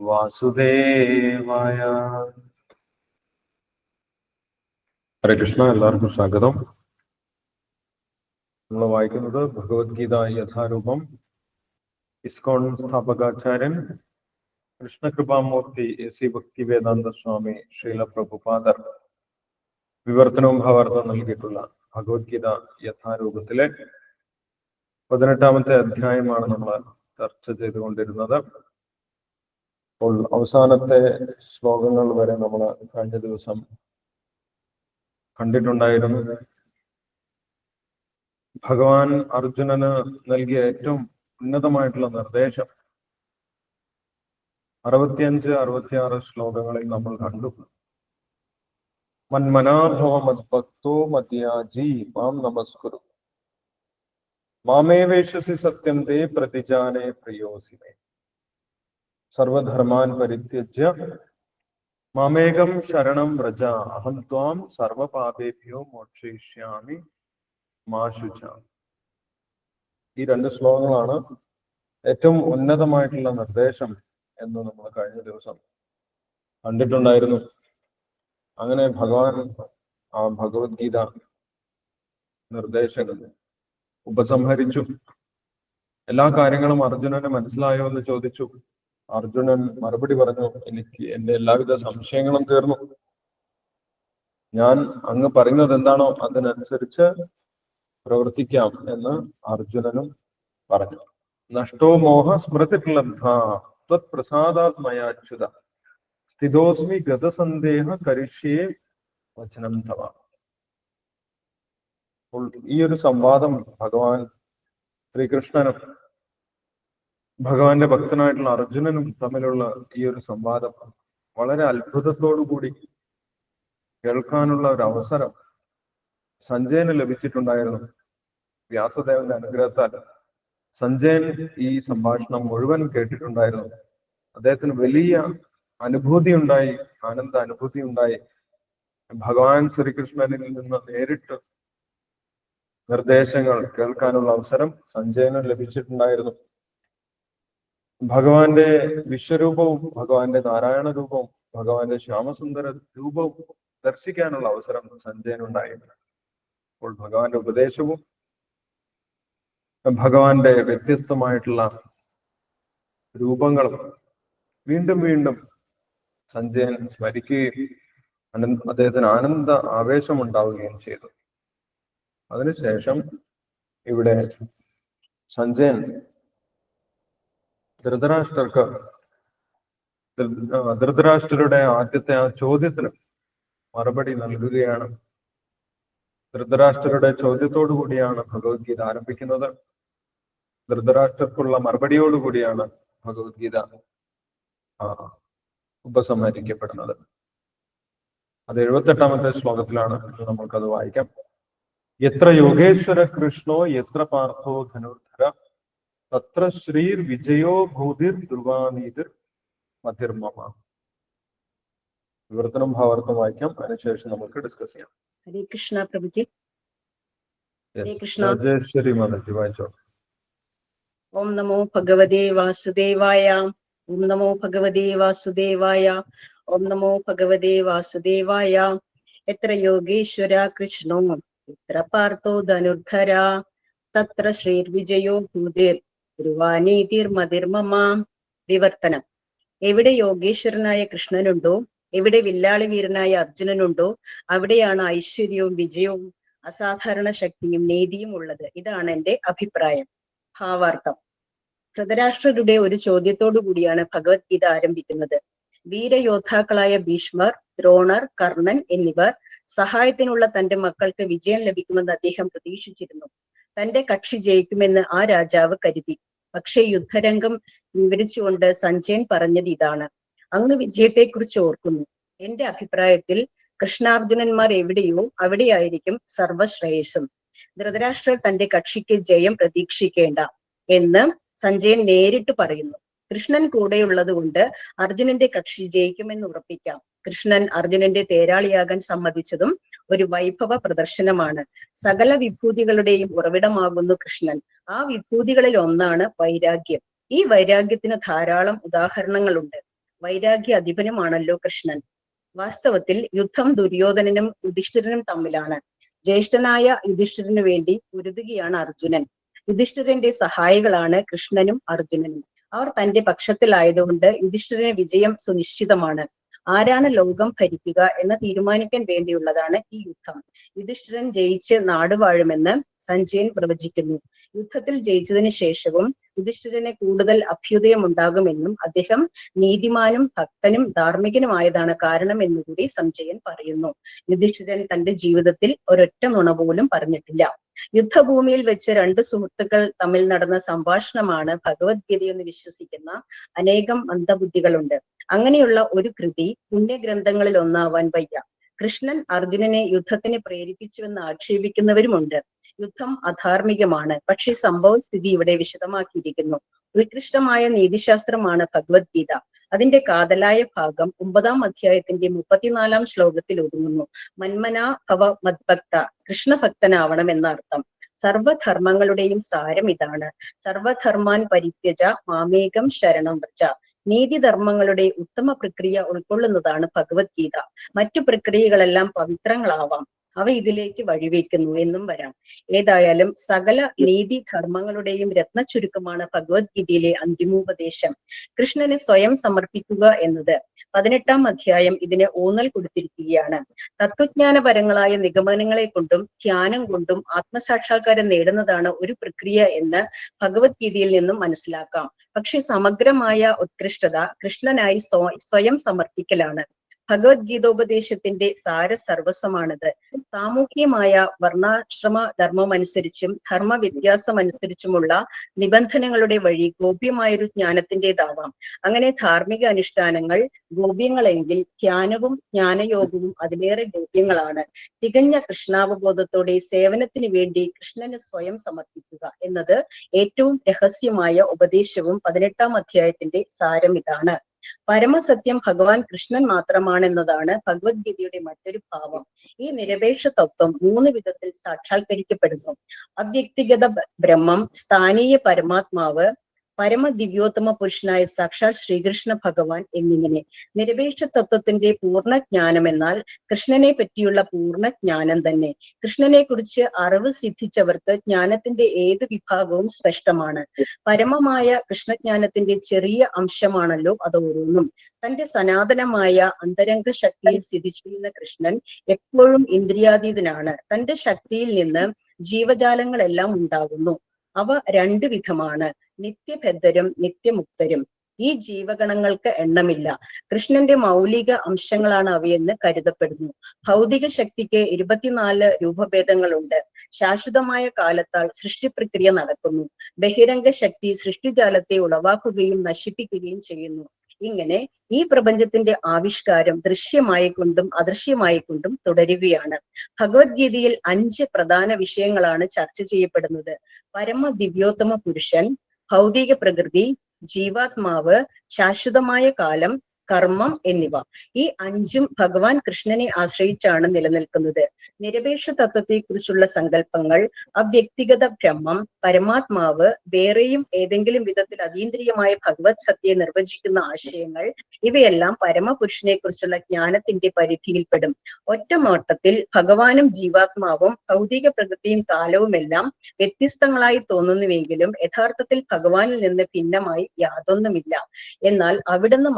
വാസുദേവായ. ഹരേ കൃഷ്ണ, എല്ലാവർക്കും സ്വാഗതം. നമ്മൾ വായിക്കുന്നത് ഭഗവത്ഗീത യഥാരൂപം. ഇസ്കോൺ സ്ഥാപകാചാര്യൻ കൃഷ്ണകൃപാമൂർത്തി എ.സി. ഭക്തിവേദാന്ത സ്വാമി ശ്രീല പ്രഭുപാദർ വിവർത്തനവും ഭാവാർത്ഥം നൽകിയിട്ടുള്ള ഭഗവത്ഗീത യഥാരൂപത്തിലെ 18ാമത്തെ അധ്യായമാണ് നമ്മൾ ചർച്ച ചെയ്തുകൊണ്ടിരുന്നത്. അപ്പോൾ അവസാനത്തെ ശ്ലോകങ്ങൾ വരെ നമ്മൾ കഴിഞ്ഞ ദിവസം കണ്ടിട്ടുണ്ടായിരുന്നു. ഭഗവാൻ അർജുനന് നൽകിയ ഏറ്റവും ഉന്നതമായിട്ടുള്ള നിർദ്ദേശം 65-66 ശ്ലോകങ്ങളിൽ നമ്മൾ കണ്ടു. മന്മനാഭവ മദ്ഭക്തോ മദ്യാജി മാം നമസ്കുരു മാമേവേശസി സത്യം തേ പ്രതിജാനേ പ്രിയോസിമേ സർവധർമാൻ പരിത്യജ്യ മാമേകം ശരണം വ്രജ അഹം ത്വാം സർവപാപേഭ്യോ മോക്ഷയിഷ്യാമി മാ ശുച. ഈ 2 ശ്ലോകങ്ങളാണ് ഏറ്റവും ഉന്നതമായിട്ടുള്ള നിർദ്ദേശം എന്ന് നമ്മൾ കഴിഞ്ഞ ദിവസം കണ്ടിട്ടുണ്ടായിരുന്നു. അങ്ങനെ ഭഗവാൻ ആ ഭഗവത്ഗീത നിർദ്ദേശങ്ങൾ ഉപസംഹരിച്ചു. എല്ലാ കാര്യങ്ങളും അർജുനന് മനസ്സിലായോ എന്ന് ചോദിച്ചു. അർജുനൻ മറുപടി പറഞ്ഞു, എനിക്ക് എന്റെ എല്ലാവിധ സംശയങ്ങളും തീർന്നു. ഞാൻ അങ്ങ് പറയുന്നത് എന്താണോ അതിനനുസരിച്ച് പ്രവർത്തിക്കാം എന്ന് അർജുനനും പറഞ്ഞു. നഷ്ടോ മോഹ സ്മൃതിർലബ്ധ ത്വത്പ്രസാദാത്മയാച്യുത സ്ഥിതോസ്മി ഗതസന്ദേഹ കരിഷ്യേ വചനം തവ. അപ്പോൾ ഈ ഒരു സംവാദം ഭഗവാൻ ശ്രീകൃഷ്ണനും ഭഗവാന്റെ ഭക്തനായിട്ടുള്ള അർജുനനും തമ്മിലുള്ള ഈ ഒരു സംവാദം വളരെ അത്ഭുതത്തോടു കൂടി കേൾക്കാനുള്ള ഒരു അവസരം സഞ്ജയന് ലഭിച്ചിട്ടുണ്ടായിരുന്നു. വ്യാസദേവന്റെ അനുഗ്രഹത്താൽ സഞ്ജയൻ ഈ സംഭാഷണം മുഴുവൻ കേട്ടിട്ടുണ്ടായിരുന്നു. അദ്ദേഹത്തിന് വലിയ അനുഭൂതി ഉണ്ടായി, ആനന്ദ അനുഭൂതി ഉണ്ടായി. ഭഗവാൻ ശ്രീകൃഷ്ണനിൽ നിന്ന് നേരിട്ട് നിർദ്ദേശങ്ങൾ കേൾക്കാനുള്ള അവസരം സഞ്ജയന് ലഭിച്ചിട്ടുണ്ടായിരുന്നു. ഭഗവാന്റെ വിശ്വരൂപവും ഭഗവാന്റെ നാരായണ രൂപവും ഭഗവാന്റെ ശ്യാമസുന്ദര രൂപവും ദർശിക്കാനുള്ള അവസരം സഞ്ജയനുണ്ടായിരുന്നു. അപ്പോൾ ഭഗവാന്റെ ഉപദേശവും ഭഗവാന്റെ വ്യത്യസ്തമായിട്ടുള്ള രൂപങ്ങളും വീണ്ടും വീണ്ടും സഞ്ജയൻ സ്മരിക്കുകയും അദ്ദേഹത്തിന് ആനന്ദ ആവേശം ഉണ്ടാവുകയും ചെയ്തു. അതിനുശേഷം ഇവിടെ സഞ്ജയൻ ധൃതരാഷ്ട്രരുടെ ആദ്യത്തെ ആ ചോദ്യത്തിന് മറുപടി നൽകുകയാണ്. ധൃതരാഷ്ട്രരുടെ ചോദ്യത്തോടു കൂടിയാണ് ഭഗവത്ഗീത ആരംഭിക്കുന്നത്. ധൃതരാഷ്ട്രർക്കുള്ള മറുപടിയോടുകൂടിയാണ് ഭഗവത്ഗീത ഉപസംഹരിക്കപ്പെടുന്നത്. അത് 78ാമത്തെ ശ്ലോകത്തിലാണ്. നമ്മൾക്കത് വായിക്കാം. എത്ര യോഗേശ്വര കൃഷ്ണോ എത്ര പാർത്ഥോ ധനുർധര തത്ര ശ്രീർ വിജയോ ഭൂതിർ ധ്രുവാനീതിർ മതിർമമ. വിവർത്തനം ഭാവാർത്ഥം വായിക്കാം. അതിനുശേഷം നമുക്ക് ഡിസ്കസ് ചെയ്യാം. ഹരേ കൃഷ്ണ പ്രഭുജി. ഹരേ കൃഷ്ണ. രാജേശ്വരി മാതാജി വായിച്ചോ. ഓം നമോ ഭഗവതേ വാസുദേവായ. ഓം നമോ ഭഗവതേ വാസുദേവായ. ഓം നമോ ഭഗവതേ വാസുദേവായ. എത്ര യോഗേശ്വര കൃഷ്ണോ എത്ര പാർത്ഥോ ധനുർധര തത്ര ശ്രീർവിജയോ ഭൂതിർ ധ്രുവാനീതിർമതിർമമ. വിവർത്തനം. എവിടെ യോഗേശ്വരനായ കൃഷ്ണനുണ്ടോ, എവിടെ വില്ലാളി വീരനായ അർജുനനുണ്ടോ, അവിടെയാണ് ഐശ്വര്യവും വിജയവും അസാധാരണ ശക്തിയും നീതിയും ഉള്ളത്. ഇതാണ് എന്റെ അഭിപ്രായം. ഭാവാർത്ഥം. ധൃതരാഷ്ട്രരുടെ ഒരു ചോദ്യത്തോടു കൂടിയാണ് ഭഗവത്ഗീത ആരംഭിക്കുന്നത്. വീരയോദ്ധാക്കളായ ഭീഷ്മർ, ദ്രോണർ, കർണൻ എന്നിവർ സഹായത്തിനുള്ള തന്റെ മക്കൾക്ക് വിജയം ലഭിക്കുമെന്ന് അദ്ദേഹം പ്രതീക്ഷിച്ചിരുന്നു. തന്റെ കക്ഷി ജയിക്കുമെന്ന് ആ രാജാവ് കരുതി. പക്ഷേ യുദ്ധരംഗം വിവരിച്ചുകൊണ്ട് സഞ്ജയൻ പറഞ്ഞത് ഇതാണ്: അങ്ങ് വിജയത്തെക്കുറിച്ച് ഓർക്കുന്നു. എന്റെ അഭിപ്രായത്തിൽ കൃഷ്ണാർജുനന്മാർ എവിടെയോ അവിടെയായിരിക്കും സർവശ്രേയസ്സും. ധൃതരാഷ്ട്രർ തന്റെ കക്ഷിക്ക് ജയം പ്രതീക്ഷിക്കേണ്ട എന്ന് സഞ്ജയൻ നേരിട്ട് പറയുന്നു. കൃഷ്ണൻ കൂടെയുള്ളത് കൊണ്ട് അർജുനന്റെ കക്ഷി ജയിക്കുമെന്ന് ഉറപ്പിക്കാം. കൃഷ്ണൻ അർജുനന്റെ തേരാളിയാകാൻ സമ്മതിച്ചതും ഒരു വൈഭവ പ്രദർശനമാണ്. സകല വിഭൂതികളുടെയും ഉറവിടമാകുന്നു കൃഷ്ണൻ. ആ വിഭൂതികളിൽ ഒന്നാണ് വൈരാഗ്യം. ഈ വൈരാഗ്യത്തിന് ധാരാളം ഉദാഹരണങ്ങളുണ്ട്. വൈരാഗ്യ അധിപനുമാണല്ലോ കൃഷ്ണൻ. വാസ്തവത്തിൽ യുദ്ധം ദുര്യോധനനും യുധിഷ്ഠിരനും തമ്മിലാണ്. ജ്യേഷ്ഠനായ യുധിഷ്ഠിരനു വേണ്ടി പൊരുതുകയാണ് അർജുനൻ. യുധിഷ്ഠിരന്റെ സഹായികളാണ് കൃഷ്ണനും അർജുനനും. അവർ തന്റെ പക്ഷത്തിലായതുകൊണ്ട് യുധിഷ്ഠിരന് വിജയം സുനിശ്ചിതമാണ്. ആരാണ് ലോകം ഭരിക്കുക എന്ന് തീരുമാനിക്കാൻ വേണ്ടിയുള്ളതാണ് ഈ യുദ്ധം. യുധിഷ്ഠിരൻ ജയിച്ച് നാടുവാഴുമെന്ന് സഞ്ജയൻ പ്രവചിക്കുന്നു. യുദ്ധത്തിൽ ജയിച്ചതിന് ശേഷവും യുധിഷ്ഠിരന് കൂടുതൽ അഭ്യുദയമുണ്ടാകുമെന്നും അദ്ദേഹം നീതിമാനും ഭക്തനും ധാർമ്മികനുമായതാണ് കാരണം എന്നുകൂടി സഞ്ജയൻ പറയുന്നു. യുധിഷ്ഠിരൻ തന്റെ ജീവിതത്തിൽ ഒരൊറ്റ നുണ പോലും പറഞ്ഞിട്ടില്ല. യുദ്ധഭൂമിയിൽ വെച്ച് രണ്ട് സുഹൃത്തുക്കൾ തമ്മിൽ നടന്ന സംഭാഷണമാണ് ഭഗവത്ഗീതയെന്ന് വിശ്വസിക്കുന്ന അനേകം മന്ദബുദ്ധികളുണ്ട്. അങ്ങനെയുള്ള ഒരു കൃതി പുണ്യഗ്രന്ഥങ്ങളിൽ ഒന്നാവാൻ വയ്യ. കൃഷ്ണൻ അർജുനനെ യുദ്ധത്തിന് പ്രേരിപ്പിച്ചുവെന്ന് ആക്ഷേപിക്കുന്നവരുമുണ്ട്. യുദ്ധം അധാർമികമാണ്. പക്ഷേ സംഭവസ്ഥിതി ഇവിടെ വിശദമാക്കിയിരിക്കുന്നു. ഉത്കൃഷ്ടമായ നീതിശാസ്ത്രമാണ് ഭഗവത്ഗീത. അതിന്റെ കാതലായ ഭാഗം 9-ാം അധ്യായത്തിന്റെ 34-ാം ശ്ലോകത്തിൽ ഒതുങ്ങുന്നു. മന്മനാ ഭവ മദ്ഭക്ത, കൃഷ്ണഭക്തനാവണം എന്നർത്ഥം. സർവധർമ്മങ്ങളുടെയും സാരം ഇതാണ്. സർവധർമാൻ പരിത്യജ മാമേകം ശരണം വ്രജ. നീതിധർമ്മങ്ങളുടെ ഉത്തമ പ്രക്രിയ ഉൾക്കൊള്ളുന്നതാണ് ഭഗവത്ഗീത. മറ്റു പ്രക്രിയകളെല്ലാം പവിത്രങ്ങളാവാം, അവ ഇതിലേക്ക് വഴിവെക്കുന്നു എന്നും വരാം. ഏതായാലും സകല നീതി ധർമ്മങ്ങളുടെയും രത്നച്ചുരുക്കമാണ് ഭഗവത്ഗീതയിലെ അന്തിമോപദേശം. കൃഷ്ണന് സ്വയം സമർപ്പിക്കുക എന്നത് 18-ാം അധ്യായം ഇതിന് ഊന്നൽ കൊടുത്തിരിക്കുകയാണ്. തത്വജ്ഞാനപരങ്ങളായ നിഗമനങ്ങളെ കൊണ്ടും ധ്യാനം കൊണ്ടും ആത്മസാക്ഷാത്കാരം നേടുന്നതാണ് ഒരു പ്രക്രിയ എന്ന് ഭഗവത്ഗീതയിൽ നിന്നും മനസ്സിലാക്കാം. പക്ഷെ സമഗ്രമായ ഉത്കൃഷ്ടത കൃഷ്ണനായി സ്വയം സമർപ്പിക്കലാണ്. ഭഗവത്ഗീതോപദേശത്തിന്റെ സാരസർവസ്വമാണിത്. സാമൂഹ്യമായ വർണ്ണാശ്രമ ധർമ്മമനുസരിച്ചും ധർമ്മ വ്യത്യാസമനുസരിച്ചുമുള്ള നിബന്ധനകളുടെ വഴി ഗോപ്യമായൊരു ജ്ഞാനത്തിൻ്റെതാവാം. അങ്ങനെ ധാർമ്മിക അനുഷ്ഠാനങ്ങൾ ഗോപ്യങ്ങളെങ്കിൽ ധ്യാനവും ജ്ഞാനയോഗവും അതിലേറെ ഗോപ്യങ്ങളാണ്. തികഞ്ഞ കൃഷ്ണാവബോധത്തോടെ സേവനത്തിന് വേണ്ടി കൃഷ്ണന് സ്വയം സമർപ്പിക്കുക എന്നത് ഏറ്റവും രഹസ്യമായ ഉപദേശവും 18-ാം അധ്യായത്തിന്റെ സാരം ഇതാണ്. പരമസത്യം ഭഗവാൻ കൃഷ്ണൻ മാത്രമാണെന്നതാണ് ഭഗവത്ഗീതയുടെ മറ്റൊരു ഭാവം. ഈ നിരപേക്ഷ തത്വം 3 വിധത്തിൽ സാക്ഷാത്കരിക്കപ്പെടുന്നു. അവ്യക്തിഗത ബ്രഹ്മം, സ്ഥാനീയ പരമാത്മാവ്, പരമദിവ്യോത്തമ പുരുഷനായ സാക്ഷാൽ ശ്രീകൃഷ്ണ ഭഗവാൻ എന്നിങ്ങനെ. നിരപേക്ഷ തത്വത്തിന്റെ പൂർണ്ണ ജ്ഞാനം എന്നാൽ കൃഷ്ണനെ പറ്റിയുള്ള പൂർണ്ണ ജ്ഞാനം തന്നെ. കൃഷ്ണനെ കുറിച്ച് അറിവ് സിദ്ധിച്ചവർക്ക് ജ്ഞാനത്തിന്റെ ഏത് വിഭാഗവും സ്പഷ്ടമാണ്. പരമമായ കൃഷ്ണജ്ഞാനത്തിന്റെ ചെറിയ അംശമാണല്ലോ അത് ഓരോന്നും. തന്റെ സനാതനമായ അന്തരംഗ ശക്തിയിൽ സ്ഥിതി ചെയ്യുന്ന കൃഷ്ണൻ എപ്പോഴും ഇന്ദ്രിയാതീതനാണ്. തന്റെ ശക്തിയിൽ നിന്ന് ജീവജാലങ്ങളെല്ലാം ഉണ്ടാകുന്നു. അവ 2 വിധമാണ്, നിത്യബദ്ധരും നിത്യമുക്തരും. ഈ ജീവഗണങ്ങൾക്ക് എണ്ണമില്ല. കൃഷ്ണന്റെ മൗലിക അംശങ്ങളാണ് അവയെന്ന് കരുതപ്പെടുന്നു. ഭൗതിക ശക്തിക്ക് 24 രൂപഭേദങ്ങളുണ്ട്. ശാശ്വതമായ കാലത്താൽ സൃഷ്ടിപ്രക്രിയ നടക്കുന്നു. ബഹിരംഗ ശക്തി സൃഷ്ടിജാലത്തെ ഉളവാക്കുകയും നശിപ്പിക്കുകയും ചെയ്യുന്നു. ഇങ്ങനെ ഈ പ്രപഞ്ചത്തിന്റെ ആവിഷ്കാരം ദൃശ്യമായിക്കൊണ്ടും അദൃശ്യമായിക്കൊണ്ടും തുടരുകയാണ്. ഭഗവത്ഗീതയിൽ 5 പ്രധാന വിഷയങ്ങളാണ് ചർച്ച ചെയ്യപ്പെടുന്നത്. പരമ ദിവ്യോത്തമ പുരുഷൻ, ഭൗതിക പ്രകൃതി, ജീവാത്മാവ്, ശാശ്വതമായ കാലം, കർമ്മം എന്നിവ. ഈ 5ഉം ഭഗവാൻ കൃഷ്ണനെ ആശ്രയിച്ചാണ് നിലനിൽക്കുന്നത്. നിരപേക്ഷ തത്വത്തെക്കുറിച്ചുള്ള സങ്കല്പങ്ങൾ, അവ്യക്തിഗത ബ്രഹ്മം, പരമാത്മാവ്, വേറെയും ഏതെങ്കിലും വിധത്തിൽ അതീന്ദ്രിയമായ ഭഗവത് സത്യയെ നിർവചിക്കുന്ന ആശയങ്ങൾ, ഇവയെല്ലാം പരമപുരുഷനെ കുറിച്ചുള്ള ജ്ഞാനത്തിന്റെ പരിധിയിൽപ്പെടും. ഒറ്റ നോട്ടത്തിൽ ഭഗവാനും ജീവാത്മാവും ഭൗതിക പ്രകൃതിയും കാലവുമെല്ലാം വ്യത്യസ്തങ്ങളായി തോന്നുന്നുവെങ്കിലും യഥാർത്ഥത്തിൽ ഭഗവാനിൽ നിന്ന് ഭിന്നമായി യാതൊന്നുമില്ല. എന്നാൽ അവിടുന്ന്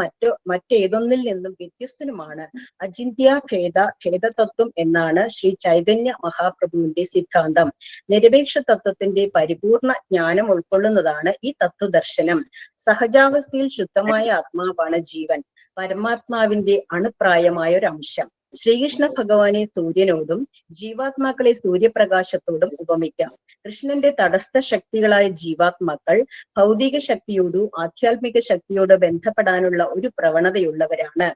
മറ്റേതൊന്നിൽ നിന്നും വ്യത്യസ്തനുമാണ്. അചിന്ത്യ ഭേദതത്വം എന്നാണ് ശ്രീ ചൈതന്യ മഹാപ്രഭുവിന്റെ സിദ്ധാന്തം. നിരപേക്ഷ തത്വത്തിന്റെ പരിപൂർണ ജ്ഞാനം ഉൾക്കൊള്ളുന്നതാണ് ഈ തത്വദർശനം. സഹജാവസ്ഥയിൽ ശുദ്ധമായ ആത്മാവാണ് ജീവൻ, പരമാത്മാവിന്റെ അണുപ്രായമായ ഒരു അംശം. ശ്രീകൃഷ്ണ ഭഗവാനെ സൂര്യനോടും ജീവാത്മാക്കളെ സൂര്യപ്രകാശത്തോടും ഉപമിക്കാം. കൃഷ്ണന്റെ തടസ്ഥ ശക്തികളായ ജീവാത്മാക്കൾ ഭൗതിക ശക്തിയോടോ ആധ്യാത്മിക ശക്തിയോടോ ബന്ധപ്പെടാനുള്ള ഒരു പ്രവണതയുള്ളവരാണ്.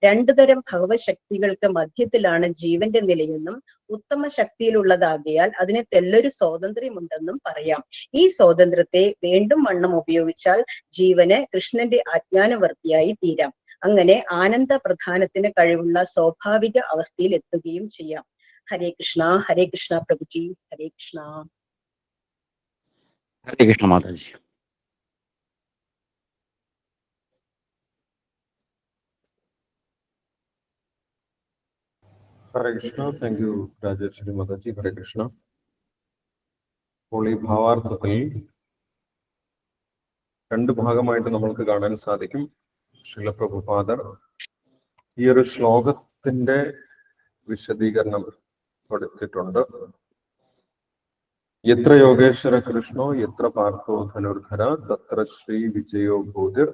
2 തരം ഭഗവത് ശക്തികൾക്ക് മധ്യത്തിലാണ് ജീവന്റെ നിലയെന്നും ഉത്തമ ശക്തിയിലുള്ളതാകിയാൽ അതിന് തെല്ലൊരു സ്വാതന്ത്ര്യമുണ്ടെന്നും പറയാം. ഈ സ്വാതന്ത്ര്യത്തെ വേണ്ടും വണ്ണം ഉപയോഗിച്ചാൽ ജീവന് കൃഷ്ണന്റെ അജ്ഞാനവർത്തിയായി തീരാം. അങ്ങനെ ആനന്ദ പ്രധാനത്തിന് കഴിവുള്ള സ്വാഭാവിക അവസ്ഥയിൽ എത്തുകയും ചെയ്യാം. ഹരേ കൃഷ്ണ പ്രഭുജി, ഹരേ കൃഷ്ണ. ഹരേ കൃഷ്ണ മാതാജി. ഹരേ കൃഷ്ണ. താങ്ക് യു രാജേശ്വരി മാതാജി. ഹരേ കൃഷ്ണ. അപ്പോൾ ഈ ഭാവാർത്ഥത്തിൽ രണ്ട് ഭാഗമായിട്ട് നമ്മൾക്ക് കാണാൻ സാധിക്കും. ശ്രീല പ്രഭുപാദർ ഈ ഒരു ശ്ലോകത്തിന്റെ വിശദീകരണം കൊടുത്തിട്ടുണ്ട്. എത്ര യോഗേശ്വര കൃഷ്ണോ എത്ര പാർത്ഥോ ധനുർധര തത്ര ശ്രീ വിജയോ ഭൂതിർ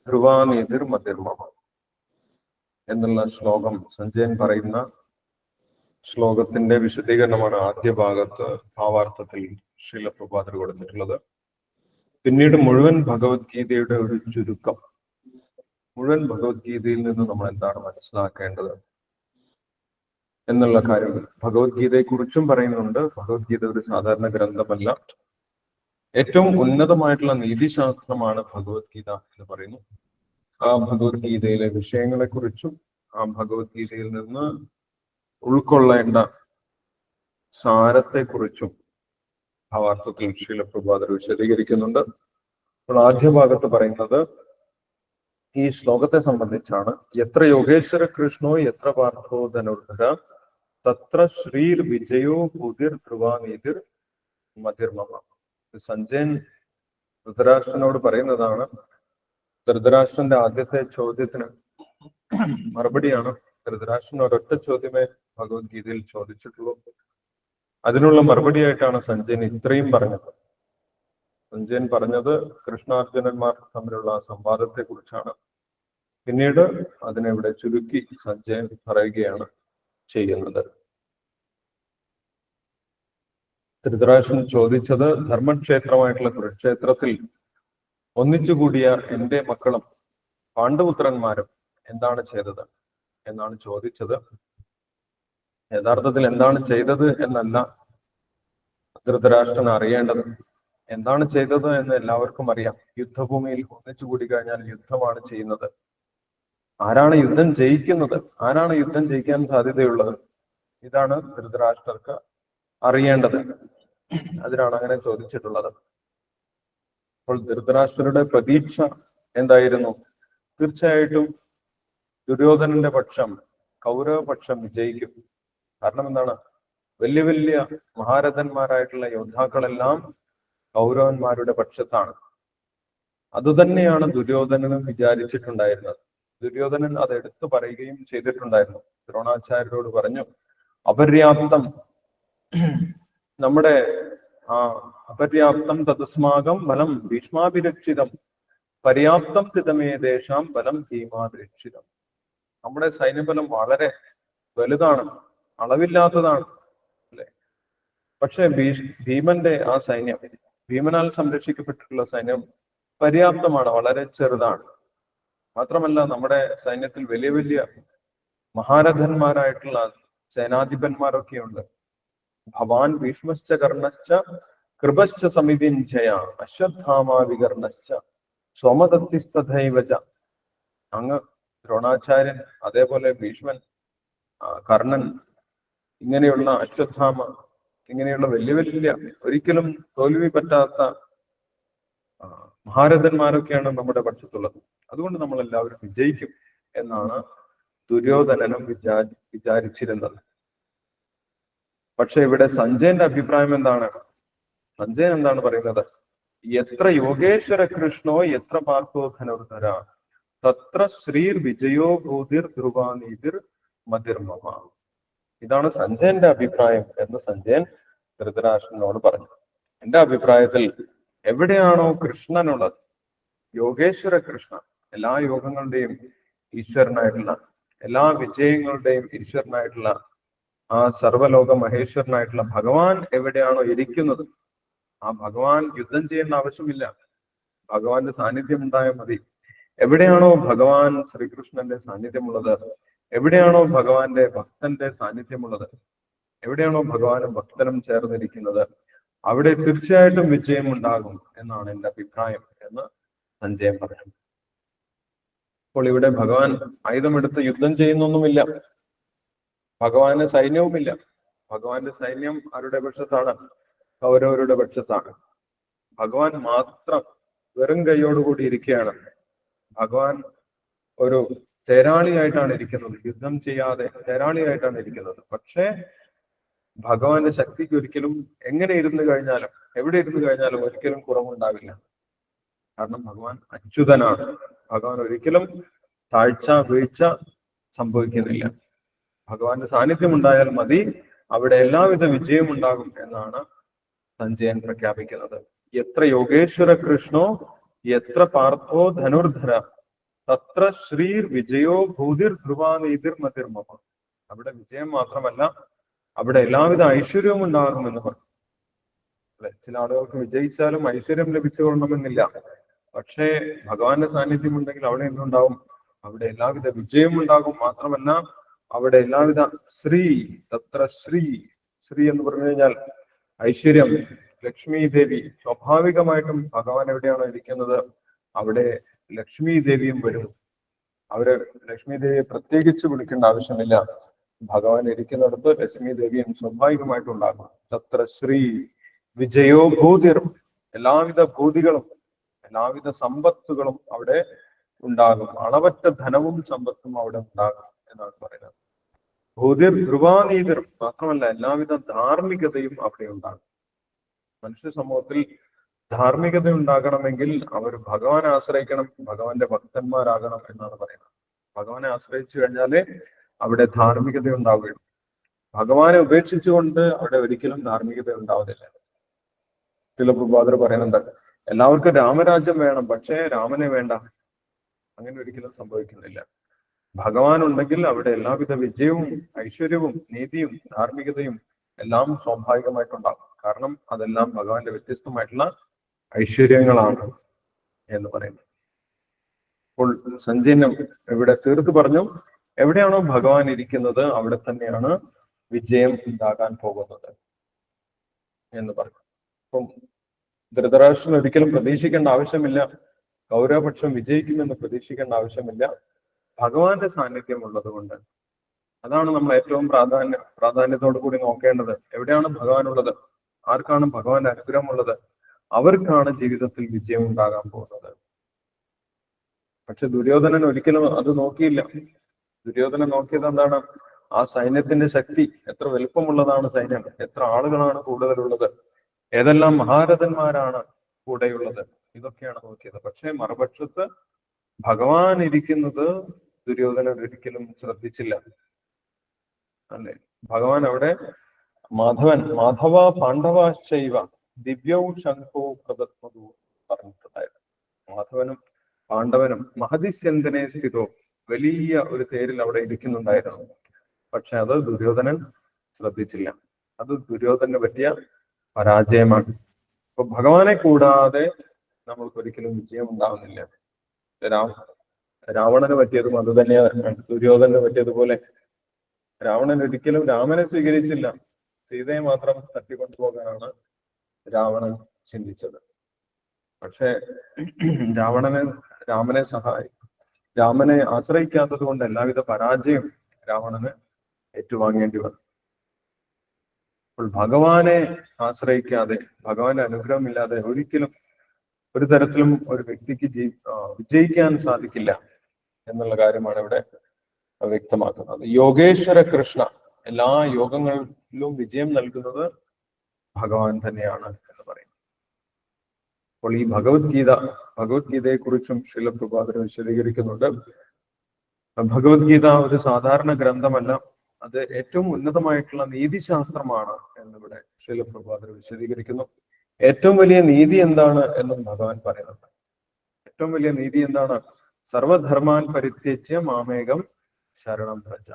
ധ്രുവാനീതിർ മതിർമമ എന്നുള്ള ശ്ലോകം സഞ്ജയൻ പറയുന്ന ശ്ലോകത്തിന്റെ വിശദീകരണമാണ് ആദ്യ ഭാഗത്ത് ഭാവാർത്ഥത്തിൽ ശ്രീല പ്രഭുപാദർ കൊടുത്തിട്ടുള്ളത്. പിന്നീട് മുഴുവൻ ഭഗവത്ഗീതയുടെ ഒരു ചുരുക്കം, മുഴുവൻ ഭഗവത്ഗീതയിൽ നിന്ന് നമ്മൾ എന്താണ് മനസ്സിലാക്കേണ്ടത് എന്നുള്ള കാര്യങ്ങൾ ഭഗവത്ഗീതയെ കുറിച്ചും പറയുന്നുണ്ട്. ഭഗവത്ഗീത ഒരു സാധാരണ ഗ്രന്ഥമല്ല, ഏറ്റവും ഉന്നതമായിട്ടുള്ള നീതിശാസ്ത്രമാണ് ഭഗവത്ഗീത എന്ന് പറയുന്നു. ആ ഭഗവത്ഗീതയിലെ വിഷയങ്ങളെ കുറിച്ചും ആ ഭഗവത്ഗീതയിൽ നിന്ന് ഉൾക്കൊള്ളേണ്ട സാരത്തെ കുറിച്ചും ഭാവാർത്ഥത്തിൽ ശ്രീല പ്രഭുപാദർ വിശദീകരിക്കുന്നുണ്ട്. അപ്പോൾ ആദ്യ ഭാഗത്ത് പറയുന്നത് ഈ ശ്ലോകത്തെ സംബന്ധിച്ചാണ്. എത്ര യോഗേശ്വര കൃഷ്ണോ എത്ര പാർത്ഥോ ധനുർധര തത്ര ശ്രീർ വിജയോ ഭൂതിർ ധ്രുവാനീതിർ മതിർമമ. സഞ്ജയൻ ധൃതരാഷ്ട്രനോട് പറയുന്നതാണ്. ധൃതരാഷ്ട്രന്റെ ആദ്യത്തെ ചോദ്യത്തിന് മറുപടിയാണ്. ധൃതരാഷ്ട്രൻ ഒരൊറ്റ ചോദ്യമേ ഭഗവത്ഗീതയിൽ ചോദിച്ചിട്ടുള്ളൂ. അതിനുള്ള മറുപടിയായിട്ടാണ് സഞ്ജയൻ ഇത്രയും പറഞ്ഞത്. സഞ്ജയൻ പറഞ്ഞത് കൃഷ്ണാർജുനന്മാർ തമ്മിലുള്ള ആ സംവാദത്തെ കുറിച്ചാണ്. പിന്നീട് അതിനെവിടെ ചുരുക്കി സഞ്ജയൻ പറയുകയാണ് ചെയ്യുന്നത്. ധൃതരാഷ്ട്രൻ ചോദിച്ചത് ധർമ്മക്ഷേത്രമായിട്ടുള്ള കുരുക്ഷേത്രത്തിൽ ഒന്നിച്ചുകൂടിയ എന്റെ മക്കളും പാണ്ഡുപുത്രന്മാരും എന്താണ് ചെയ്തത് എന്നാണ് ചോദിച്ചത്. യഥാർത്ഥത്തിൽ എന്താണ് ചെയ്തത് എന്നല്ല ധൃതരാഷ്ട്രൻ അറിയേണ്ടത്. എന്താണ് ചെയ്തത് എന്ന് എല്ലാവർക്കും അറിയാം. യുദ്ധഭൂമിയിൽ ഒന്നിച്ചുകൂടി കഴിഞ്ഞാൽ യുദ്ധമാണ് ചെയ്യുന്നത്. ആരാണ് യുദ്ധം ജയിക്കുന്നത്, ആരാണ് യുദ്ധം ജയിക്കാൻ സാധ്യതയുള്ളത്, ഇതാണ് ധൃതരാഷ്ട്രർക്ക് അറിയേണ്ടത്. അതിനാണ് അങ്ങനെ ചോദിച്ചിട്ടുള്ളത്. അപ്പോൾ ധൃതരാഷ്ട്രരുടെ പ്രതീക്ഷ എന്തായിരുന്നു? തീർച്ചയായിട്ടും ദുര്യോധനന്റെ പക്ഷം, കൗരവപക്ഷം വിജയിക്കും. കാരണം എന്താണ്? വലിയ വലിയ മഹാരഥന്മാരായിട്ടുള്ള യോദ്ധാക്കളെല്ലാം കൗരവന്മാരുടെ പക്ഷത്താണ്. അതുതന്നെയാണ് ദുര്യോധനനും വിചാരിച്ചിട്ടുണ്ടായിരുന്നത്. ദുര്യോധനൻ അത് എടുത്തു പറയുകയും ചെയ്തിട്ടുണ്ടായിരുന്നു. ദ്രോണാചാര്യരോട് പറഞ്ഞു, അപര്യാപ്തം നമ്മുടെ അപര്യാപ്തം തദസ്മാകം ബലം ഭീഷ്മാഭിരക്ഷിതം പര്യാപ്തം തിതമേദേശാം ബലം ഭീമാഭിരക്ഷിതം. നമ്മുടെ സൈന്യബലം വളരെ വലുതാണ്, അളവില്ലാത്തതാണ്, അല്ലെ? പക്ഷെ ഭീമന്റെ ആ സൈന്യം, ഭീമനാൽ സംരക്ഷിക്കപ്പെട്ടിട്ടുള്ള സൈന്യം പര്യാപ്തമാണ്, വളരെ ചെറുതാണ്. മാത്രമല്ല നമ്മുടെ സൈന്യത്തിൽ വലിയ വലിയ മഹാരഥന്മാരായിട്ടുള്ള സേനാധിപന്മാരൊക്കെയുണ്ട്. ഭവാൻ ഭീഷ്മശ്ച കർണശ്ച കൃപശ്ച സമിതിഞ്ജയ അശ്വത്ഥാമാവികർണശ്ച സോമദത്തിസ്തഥൈവച. അങ്ങ് ദ്രോണാചാര്യൻ, അതേപോലെ ഭീഷ്മൻ, കർണൻ, ഇങ്ങനെയുള്ള അശ്വത്ഥാമ, ഇങ്ങനെയുള്ള വലിയ വലിയ ഒരിക്കലും തോൽവി പറ്റാത്ത മഹാരഥന്മാരൊക്കെയാണ് നമ്മുടെ പക്ഷത്തുള്ളത്. അതുകൊണ്ട് നമ്മൾ എല്ലാവരും വിജയിക്കും എന്നാണ് ദുര്യോധനനും വിചാരിച്ചിരുന്നത്. പക്ഷെ ഇവിടെ സഞ്ജയന്റെ അഭിപ്രായം എന്താണ്? സഞ്ജയൻ എന്താണ് പറയുന്നത്? എത്ര യോഗേശ്വര കൃഷ്ണോ എത്ര പാർത്ഥോ ധനുർധര തത്ര ശ്രീർ വിജയോ ഭൂതിർ ധ്രുവാനീതിർ മതിർമമ. ഇതാണ് സഞ്ജയന്റെ അഭിപ്രായം എന്ന് സഞ്ജയൻ ധൃതരാഷ്ട്രനോട് പറഞ്ഞു. എന്റെ അഭിപ്രായത്തിൽ എവിടെയാണോ കൃഷ്ണനുള്ളത്, യോഗേശ്വര കൃഷ്ണ, എല്ലാ യോഗങ്ങളുടെയും ഈശ്വരനായിട്ടുള്ള, എല്ലാ വിജയങ്ങളുടെയും ഈശ്വരനായിട്ടുള്ള, ആ സർവലോക മഹേശ്വരനായിട്ടുള്ള ഭഗവാൻ എവിടെയാണോ ഇരിക്കുന്നത്, ആ ഭഗവാൻ യുദ്ധം ചെയ്യേണ്ട ആവശ്യമില്ല, ഭഗവാന്റെ സാന്നിധ്യം ഉണ്ടായാൽ മതി. എവിടെയാണോ ഭഗവാൻ ശ്രീകൃഷ്ണന്റെ സാന്നിധ്യമുള്ളത്, എവിടെയാണോ ഭഗവാന്റെ ഭക്തന്റെ സാന്നിധ്യമുള്ളത്, എവിടെയാണോ ഭഗവാനും ഭക്തനും ചേർന്നിരിക്കുന്നത്, അവിടെ തീർച്ചയായിട്ടും വിജയം ഉണ്ടാകും എന്നാണ് എന്റെ അഭിപ്രായം എന്ന് സഞ്ജയൻ പറഞ്ഞു. അപ്പോൾ ഇവിടെ ഭഗവാൻ ആയുധമെടുത്ത് യുദ്ധം ചെയ്യുന്നൊന്നുമില്ല, ഭഗവാന് സൈന്യവുമില്ല. ഭഗവാന്റെ സൈന്യം ആരുടെ പക്ഷത്താണ്? കൗരവരുടെ പക്ഷത്താണ്. ഭഗവാൻ മാത്രം വെറും കൈയോടുകൂടി ഇരിക്കുകയാണ്. ഭഗവാൻ ഒരു തേരാളിയായിട്ടാണ് ഇരിക്കുന്നത്, യുദ്ധം ചെയ്യാതെ തേരാളിയായിട്ടാണ് ഇരിക്കുന്നത്. പക്ഷേ ഭഗവാന്റെ ശക്തിക്ക് ഒരിക്കലും എങ്ങനെ ഇരുന്ന് കഴിഞ്ഞാലും എവിടെ ഇരുന്ന് കഴിഞ്ഞാലും ഒരിക്കലും കുറവുണ്ടാവില്ല. കാരണം ഭഗവാൻ അച്യുതനാണ്. ഭഗവാൻ ഒരിക്കലും താഴ്ച വീഴ്ച സംഭവിക്കുന്നില്ല. ഭഗവാന്റെ സാന്നിധ്യം ഉണ്ടായാൽ മതി, അവിടെ എല്ലാവിധ വിജയവും ഉണ്ടാകും എന്നാണ് സഞ്ജയൻ പ്രഖ്യാപിക്കുന്നത്. എത്ര യോഗേശ്വര കൃഷ്ണോ എത്ര പാർത്ഥോ ധനുർധര തത്ര ശ്രീർ വിജയോ ഭൂതിർ ധ്രുവാനീതിർ മതിർമമ. അവിടെ വിജയം മാത്രമല്ല, അവിടെ എല്ലാവിധ ഐശ്വര്യവും ഉണ്ടാകുമെന്ന് പറഞ്ഞു. അല്ലെ, ചില ആളുകൾക്ക് വിജയിച്ചാലും ഐശ്വര്യം ലഭിച്ചുകൊള്ളണമെന്നില്ല. പക്ഷേ ഭഗവാന്റെ സാന്നിധ്യം ഉണ്ടെങ്കിൽ അവിടെ എന്തുണ്ടാവും? അവിടെ എല്ലാവിധ വിജയവും ഉണ്ടാകും. മാത്രമല്ല അവിടെ എല്ലാവിധ ശ്രീ, തത്ര ശ്രീ, ശ്രീ എന്ന് പറഞ്ഞു കഴിഞ്ഞാൽ ഐശ്വര്യം, ലക്ഷ്മി ദേവി. സ്വാഭാവികമായിട്ടും ഭഗവാൻ എവിടെയാണോ ഇരിക്കുന്നത് അവിടെ ലക്ഷ്മി ദേവിയും വരും. അവര് ലക്ഷ്മി ദേവിയെ പ്രത്യേകിച്ച് വിളിക്കേണ്ട ആവശ്യമില്ല. ഭഗവാൻ ഇരിക്കുന്നിടത്ത് ലക്ഷ്മി ദേവിയും സ്വാഭാവികമായിട്ടും ഉണ്ടാകും. തത്ര ശ്രീ വിജയോ ഭൂതിർ, എല്ലാവിധ ഭൂതികളും എല്ലാവിധ സമ്പത്തുകളും അവിടെ ഉണ്ടാകും. അളവറ്റ ധനവും സമ്പത്തും അവിടെ ഉണ്ടാകും എന്നാണ് പറയുന്നത്. ഭൂതിർ ധ്രുവാനീതിർ, മാത്രമല്ല എല്ലാവിധ ധാർമ്മികതയും അവിടെ ഉണ്ടാകും. മനുഷ്യ സമൂഹത്തിൽ ധാർമ്മികത ഉണ്ടാകണമെങ്കിൽ അവർ ഭഗവാനെ ആശ്രയിക്കണം, ഭഗവാന്റെ ഭക്തന്മാരാകണം എന്നാണ് പറയുന്നത്. ഭഗവാനെ ആശ്രയിച്ചു കഴിഞ്ഞാലേ അവിടെ ധാർമ്മികത ഉണ്ടാവുകയുള്ളൂ. ഭഗവാനെ ഉപേക്ഷിച്ചുകൊണ്ട് അവിടെ ഒരിക്കലും ധാർമ്മികത ഉണ്ടാവുന്നില്ല. ചില പ്രഭാതർ പറയുന്നുണ്ട്, എല്ലാവർക്കും രാമരാജ്യം വേണം, പക്ഷേ രാമനെ വേണ്ട. അങ്ങനെ ഒരിക്കലും സംഭവിക്കുന്നില്ല. ഭഗവാൻ ഉണ്ടെങ്കിൽ അവിടെ എല്ലാവിധ വിജയവും ഐശ്വര്യവും നീതിയും ധാർമ്മികതയും എല്ലാം സ്വാഭാവികമായിട്ടുണ്ടാകും. കാരണം അതെല്ലാം ഭഗവാന്റെ വ്യത്യസ്തമായിട്ടുള്ള ഐശ്വര്യങ്ങളാണ് എന്ന് പറയുന്നത്. അപ്പോൾ സഞ്ജയനം ഇവിടെ തീർത്ത് പറഞ്ഞു, എവിടെയാണോ ഭഗവാൻ ഇരിക്കുന്നത് അവിടെ തന്നെയാണ് വിജയം ഉണ്ടാകാൻ പോകുന്നത് എന്ന് പറഞ്ഞു. അപ്പം ധൃതരാഷ്ട്രൻ ഒരിക്കലും പ്രതീക്ഷിക്കേണ്ട ആവശ്യമില്ല കൗരവപക്ഷം വിജയിക്കുമെന്ന് പ്രതീക്ഷിക്കേണ്ട ആവശ്യമില്ല. ഭഗവാന്റെ സാന്നിധ്യം ഉള്ളത് കൊണ്ട്. അതാണ് നമ്മൾ ഏറ്റവും പ്രാധാന്യത്തോടു കൂടി നോക്കേണ്ടത്. എവിടെയാണ് ഭഗവാൻ ഉള്ളത്, ആർക്കാണ് ഭഗവാന്റെ അനുഗ്രഹമുള്ളത്, അവർക്കാണ് ജീവിതത്തിൽ വിജയം ഉണ്ടാകാൻ പോകുന്നത്. പക്ഷെ ദുര്യോധനൻ ഒരിക്കലും അത് നോക്കിയില്ല. ദുര്യോധനൻ നോക്കിയത് എന്താണ്? ആ സൈന്യത്തിന്റെ ശക്തി, എത്ര വലുപ്പമുള്ളതാണ് സൈന്യം, എത്ര ആളുകളാണ് കൂടുതലുള്ളത്, ഏതെല്ലാം മഹാരഥന്മാരാണ് കൂടെയുള്ളത്, ഇതൊക്കെയാണ് നോക്കിയത്. പക്ഷെ മറുപക്ഷത്ത് ഭഗവാൻ ഇരിക്കുന്നത് ദുര്യോധനൻ ഒരിക്കലും ശ്രദ്ധിച്ചില്ല. അല്ലെ, ഭഗവാൻ അവിടെ മാധവ പാണ്ഡവ ശൈവ ദിവ്യൗ ശംഖോ പ്രദത്മതു പറഞ്ഞിട്ടുണ്ടായിരുന്നു. മാധവനും പാണ്ഡവനും മഹതിസ്യന്തനെ സ്ഥിതോ, വലിയ ഒരു തേരിൽ അവിടെ ഇരിക്കുന്നുണ്ടായിരുന്നു. പക്ഷെ അത് ദുര്യോധനൻ ശ്രദ്ധിച്ചില്ല. അത് ദുര്യോധനന് പറ്റിയ പരാജയമാണ്. അപ്പൊ ഭഗവാനെ കൂടാതെ നമ്മൾക്ക് ഒരിക്കലും വിജയം ഉണ്ടാവുന്നില്ല. രാവണന് പറ്റിയതും അത് തന്നെയാണ്. ദുര്യോധനന് പറ്റിയതുപോലെ രാവണൻ ഒരിക്കലും രാമനെ സ്വീകരിച്ചില്ല. സീതയെ മാത്രം തട്ടിക്കൊണ്ടുപോകാനാണ് രാവണൻ ചിന്തിച്ചത്. പക്ഷെ രാമനെ ആശ്രയിക്കാത്തത് കൊണ്ട് എല്ലാവിധ പരാജയം രാവണന് ഏറ്റുവാങ്ങേണ്ടി വന്നു. അപ്പോൾ ഭഗവാനെ ആശ്രയിക്കാതെ, ഭഗവാന്റെ അനുഗ്രഹമില്ലാതെ ഒരിക്കലും ഒരു തരത്തിലും ഒരു വ്യക്തിക്ക് വിജയിക്കാൻ സാധിക്കില്ല എന്നുള്ള കാര്യമാണ് ഇവിടെ വ്യക്തമാക്കുന്നത്. യോഗേശ്വര കൃഷ്ണ, എല്ലാ യോഗങ്ങളിലും വിജയം നൽകുന്നത് ഭഗവാൻ തന്നെയാണ് എന്ന് പറയുന്നു. അപ്പോൾ ഈ ഭഗവത്ഗീതയെ കുറിച്ചും ശ്രീല പ്രഭാകർ വിശദീകരിക്കുന്നുണ്ട്. ഭഗവത്ഗീത ഒരു സാധാരണ ഗ്രന്ഥമല്ല, അത് ഏറ്റവും ഉന്നതമായിട്ടുള്ള നീതിശാസ്ത്രമാണ് എന്നിവിടെ ശ്രീല പ്രഭാകർ വിശദീകരിക്കുന്നു. ഏറ്റവും വലിയ നീതി എന്താണ് എന്നും ഭഗവാൻ പറയുന്നുണ്ട്. ഏറ്റവും വലിയ നീതി എന്താണ്? സർവധർമാൻ പരിത്യജ്യ മാമേകം ശരണം പ്രജ.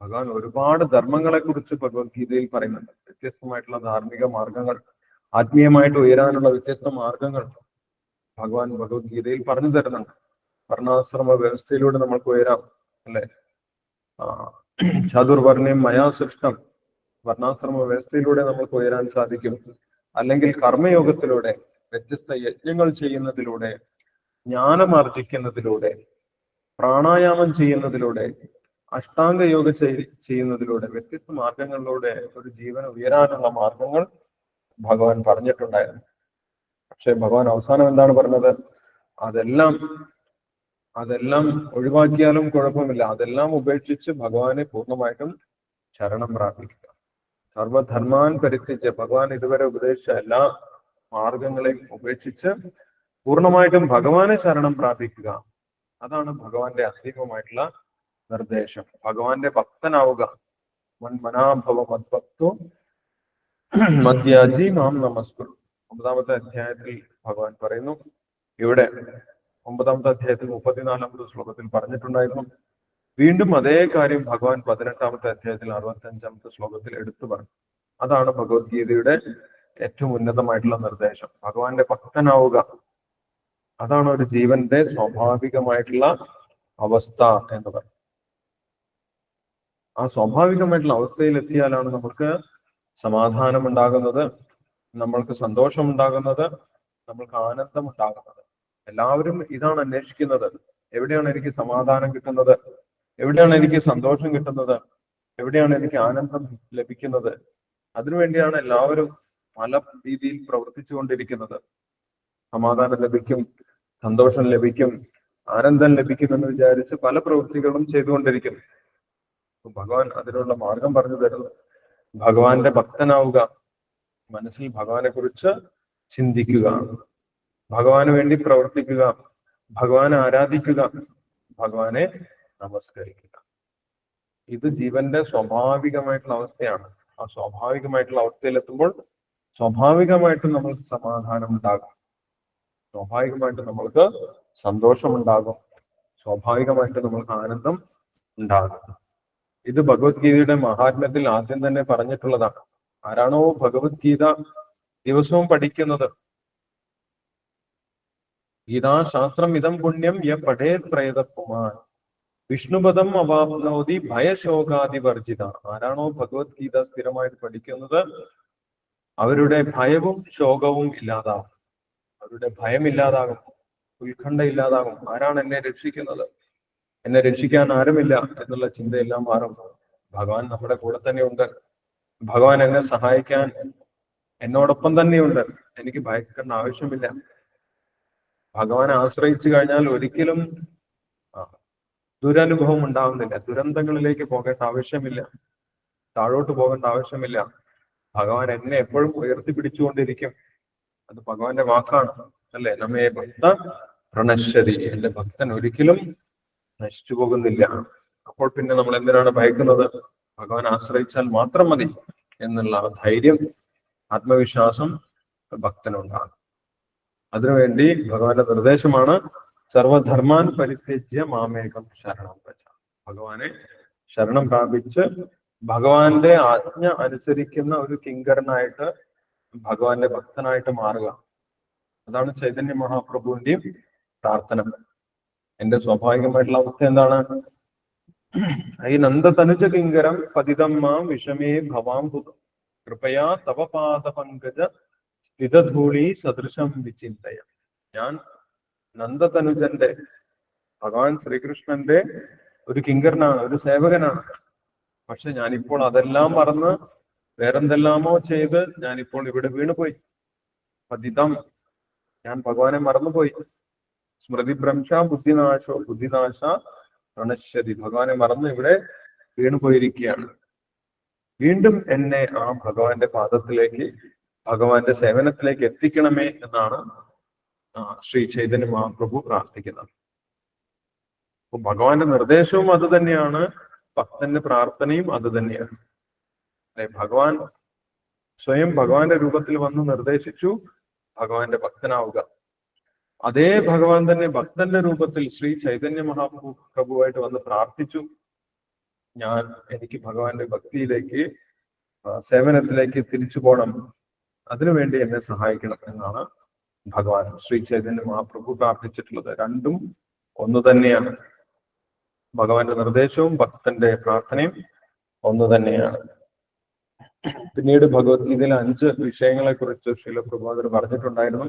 ഭഗവാൻ ഒരുപാട് ധർമ്മങ്ങളെ കുറിച്ച് ഭഗവത്ഗീതയിൽ പറയുന്നുണ്ട്. വ്യത്യസ്തമായിട്ടുള്ള ധാർമ്മിക മാർഗങ്ങൾ, ആത്മീയമായിട്ട് ഉയരാനുള്ള വ്യത്യസ്ത മാർഗങ്ങൾ ഭഗവാൻ ഭഗവത്ഗീതയിൽ പറഞ്ഞു തരുന്നുണ്ട്. വർണ്ണാശ്രമ വ്യവസ്ഥയിലൂടെ നമ്മൾക്ക് ഉയരാം, അല്ലെ? ചതുർവർണ്ണ്യം മയാ സൃഷ്ടം, വർണ്ണാശ്രമ വ്യവസ്ഥയിലൂടെ നമ്മൾക്ക് ഉയരാൻ സാധിക്കും. അല്ലെങ്കിൽ കർമ്മയോഗത്തിലൂടെ, വ്യത്യസ്ത യജ്ഞങ്ങൾ ചെയ്യുന്നതിലൂടെ, ജ്ഞാനമാർജിക്കുന്നതിലൂടെ, പ്രാണായാമം ചെയ്യുന്നതിലൂടെ, അഷ്ടാംഗ യോഗ ചെയ്യുന്നതിലൂടെ, വ്യത്യസ്ത മാർഗങ്ങളിലൂടെ ഒരു ജീവൻ ഉയരാനുള്ള മാർഗങ്ങൾ ഭഗവാൻ പറഞ്ഞിട്ടുണ്ടായിരുന്നു. പക്ഷെ ഭഗവാൻ അവസാനം എന്താണ് പറഞ്ഞത്? അതെല്ലാം അതെല്ലാം ഒഴിവാക്കിയാലും കുഴപ്പമില്ല. അതെല്ലാം ഉപേക്ഷിച്ച് ഭഗവാനെ പൂർണ്ണമായിട്ടും ശരണം പ്രാപിക്കുക. സർവധർമാൻ പരിത്യജ്യ, ഭഗവാൻ ഇതുവരെ ഉപദേശിച്ച എല്ലാ മാർഗങ്ങളെയും ഉപേക്ഷിച്ച് പൂർണ്ണമായിട്ടും ഭഗവാനെ ശരണം പ്രാപിക്കുക. അതാണ് ഭഗവാന്റെ അന്തിമമായിട്ടുള്ള നിർദ്ദേശം. ഭഗവാന്റെ ഭക്തനാവുക. മന്മനാഭവ മദ്ഭക്തോ മദ്യാജി മാം നമസ്കുരു. 9ാമത്തെ അധ്യായത്തിൽ ഭഗവാൻ പറയുന്നു. ഇവിടെ 9ാമത്തെ അധ്യായത്തിൽ 34ാമത്തെ ശ്ലോകത്തിൽ പറഞ്ഞിട്ടുണ്ടായിരുന്നു. വീണ്ടും അതേ കാര്യം ഭഗവാൻ 18ാമത്തെ അധ്യായത്തിൽ 65ാമത്തെ ശ്ലോകത്തിൽ എടുത്തു പറഞ്ഞു. അതാണ് ഭഗവത്ഗീതയുടെ ഏറ്റവും ഉന്നതമായിട്ടുള്ള നിർദ്ദേശം. ഭഗവാന്റെ ഭക്തനാവുക. അതാണ് ഒരു ജീവന്റെ സ്വാഭാവികമായിട്ടുള്ള അവസ്ഥ എന്ന് പറയുന്നത്. ആ സ്വാഭാവികമായിട്ടുള്ള അവസ്ഥയിൽ എത്തിയാലാണ് നമുക്ക് സമാധാനം ഉണ്ടാകുന്നത്, നമ്മൾക്ക് സന്തോഷം ഉണ്ടാകുന്നത്, നമ്മൾക്ക് ആനന്ദം ഉണ്ടാകുന്നത്. എല്ലാവരും ഇതാണ് അന്വേഷിക്കുന്നത്. എവിടെയാണ് എനിക്ക് സമാധാനം കിട്ടുന്നത്? എവിടെയാണ് എനിക്ക് സന്തോഷം കിട്ടുന്നത്? എവിടെയാണ് എനിക്ക് ആനന്ദം ലഭിക്കുന്നത്? അതിനുവേണ്ടിയാണ് എല്ലാവരും പല രീതിയിൽ പ്രവർത്തിച്ചു കൊണ്ടിരിക്കുന്നത്. സമാധാനം ലഭിക്കും, സന്തോഷം ലഭിക്കും, ആനന്ദം ലഭിക്കും എന്ന് വിചാരിച്ച് പല പ്രവൃത്തികളും ചെയ്തുകൊണ്ടിരിക്കുന്നു. ഭഗവാൻ അതിനുള്ള മാർഗം പറഞ്ഞു തരുന്നു. ഭഗവാന്റെ ഭക്തനാവുക. മനസ്സിൽ ഭഗവാനെ കുറിച്ച് ചിന്തിക്കുക, ഭഗവാന് വേണ്ടി പ്രവർത്തിക്കുക, ഭഗവാനെ ആരാധിക്കുക, ഭഗവാനെ നമസ്കരിക്കുക. ഇത് ജീവന്റെ സ്വാഭാവികമായിട്ടുള്ള അവസ്ഥയാണ്. ആ സ്വാഭാവികമായിട്ടുള്ള അവസ്ഥയിലെത്തുമ്പോൾ സ്വാഭാവികമായിട്ടും നമ്മൾക്ക് സമാധാനം ഉണ്ടാകും, സ്വാഭാവികമായിട്ട് നമ്മൾക്ക് സന്തോഷമുണ്ടാകും, സ്വാഭാവികമായിട്ട് നമ്മൾക്ക് ആനന്ദം ഉണ്ടാകും. ഇത് ഭഗവത്ഗീതയുടെ മഹാത്മ്യത്തിൽ ആദ്യം തന്നെ പറഞ്ഞിട്ടുള്ളതാണ്. ആരാണോ ഭഗവത്ഗീത ദിവസവും പഠിക്കുന്നത്, ഗീതാശാസ്ത്രം ഇതം പുണ്യം യ പഠേത് പ്രേതപുമാൻ വിഷ്ണുപദം അവാപ്നോതി ഭയശോകാദിവർജിത. ആരാണോ ഭഗവത്ഗീത സ്ഥിരമായിട്ട് പഠിക്കുന്നത് അവരുടെ ഭയവും ശോകവും ഇല്ലാതാകും, അവരുടെ ഭയം ഇല്ലാതാകും, ഉത്കണ്ഠ ഇല്ലാതാകും. ആരാണ് എന്നെ രക്ഷിക്കുന്നത്? എന്നെ രക്ഷിക്കാൻ ആരുമില്ല എന്നുള്ള ചിന്തയെല്ലാം മാറും. ഭഗവാൻ നമ്മുടെ കൂടെ തന്നെയുണ്ട്, ഭഗവാൻ എന്നെ സഹായിക്കാൻ എന്നോടൊപ്പം തന്നെയുണ്ട്, എനിക്ക് ഭയക്കേണ്ട ആവശ്യമില്ല. ഭഗവാനെ ആശ്രയിച്ചു കഴിഞ്ഞാൽ ഒരിക്കലും ദുരനുഭവം ഉണ്ടാവുന്നില്ല, ദുരന്തങ്ങളിലേക്ക് പോകേണ്ട ആവശ്യമില്ല, താഴോട്ട് പോകേണ്ട ആവശ്യമില്ല. ഭഗവാൻ എന്നെ എപ്പോഴും ഉയർത്തിപ്പിടിച്ചുകൊണ്ടിരിക്കും. അത് ഭഗവാന്റെ വാക്കാണ്, അല്ലെ? നമ്മെ ഭക്ത പ്രണശ്യതി, എന്റെ ഭക്തൻ ഒരിക്കലും നശിച്ചു പോകുന്നില്ല. അപ്പോൾ പിന്നെ നമ്മൾ എന്തിനാണ് ഭയക്കുന്നത്? ഭഗവാൻ ആശ്രയിച്ചാൽ മാത്രം മതി എന്നുള്ള ധൈര്യം, ആത്മവിശ്വാസം ഭക്തനുണ്ടാകും. അതിനുവേണ്ടി ഭഗവാന്റെ നിർദ്ദേശമാണ് സർവധർമാൻ പരിത്യജ്യ മാമേകം ശരണം വ്രജ. ഭഗവാനെ ശരണം പ്രാപിച്ച് ഭഗവാന്റെ ആജ്ഞ അനുസരിക്കുന്ന ഒരു കിങ്കരനായിട്ട്, ഭഗവാന്റെ ഭക്തനായിട്ട് മാറുക. അതാണ് ചൈതന്യ മഹാപ്രഭുവിന്റെയും പ്രാർത്ഥന. എന്റെ സ്വാഭാവികമായിട്ടുള്ള അവസ്ഥ എന്താണ്? ഈ നന്ദതനുജ കിങ്കരം പതിതം മാം വിഷമേ ഭവാം ഭുതം കൃപയാ തവ പാദ പങ്കജ സ്ഥിതധൂളി സദൃശം വിചിന്തയ. ഞാൻ നന്ദതനുജന്റെ, ഭഗവാൻ ശ്രീകൃഷ്ണന്റെ ഒരു കിങ്കരനാണ്, ഒരു സേവകനാണ്. പക്ഷെ ഞാനിപ്പോൾ അതെല്ലാം മറന്ന് വേറെന്തെല്ലാമോ ചെയ്ത് ഞാനിപ്പോൾ ഇവിടെ വീണുപോയി. പതിതം, ഞാൻ ഭഗവാനെ മറന്നുപോയി. സ്മൃതിഭ്രംശ ബുദ്ധിനാശോ ബുദ്ധിനാശ പ്രണശ്യതി. ഭഗവാനെ മറന്ന് ഇവിടെ വീണുപോയിരിക്കുകയാണ്. വീണ്ടും എന്നെ ആ ഭഗവാന്റെ പാദത്തിലേക്ക്, ഭഗവാന്റെ സേവനത്തിലേക്ക് എത്തിക്കണമേ എന്നാണ് ശ്രീ ചൈതന്യ മഹാപ്രഭു പ്രാർത്ഥിക്കുന്നത്. അപ്പൊ ഭഗവാന്റെ നിർദ്ദേശവും അത് തന്നെയാണ്, ഭക്തന്റെ പ്രാർത്ഥനയും അത് തന്നെയാണ്. അല്ലെ? ഭഗവാൻ സ്വയം ഭഗവാന്റെ രൂപത്തിൽ വന്ന് നിർദ്ദേശിച്ചു ഭഗവാന്റെ ഭക്തനാവുക. അതേ ഭഗവാൻ തന്നെ ഭക്തന്റെ രൂപത്തിൽ ശ്രീ ചൈതന്യ മഹാപ്രഭുവായിട്ട് വന്ന് പ്രാർത്ഥിച്ചു, എനിക്ക് ഭഗവാന്റെ ഭക്തിയിലേക്ക്, സേവനത്തിലേക്ക് തിരിച്ചു പോകണം, അതിനുവേണ്ടി എന്നെ സഹായിക്കണം എന്നാണ് ഭഗവാൻ ശ്രീ ചൈതന്യ മഹാപ്രഭു പ്രാർത്ഥിച്ചിട്ടുള്ളത്. രണ്ടും ഒന്ന് തന്നെയാണ്. ഭഗവാന്റെ നിർദ്ദേശവും ഭക്തന്റെ പ്രാർത്ഥനയും ഒന്ന് തന്നെയാണ്. പിന്നീട് ഭഗവത്ഗീതയിലെ 5 വിഷയങ്ങളെ കുറിച്ച് ശ്രീല പ്രഭുപാദർ പറഞ്ഞിട്ടുണ്ടായിരുന്നു.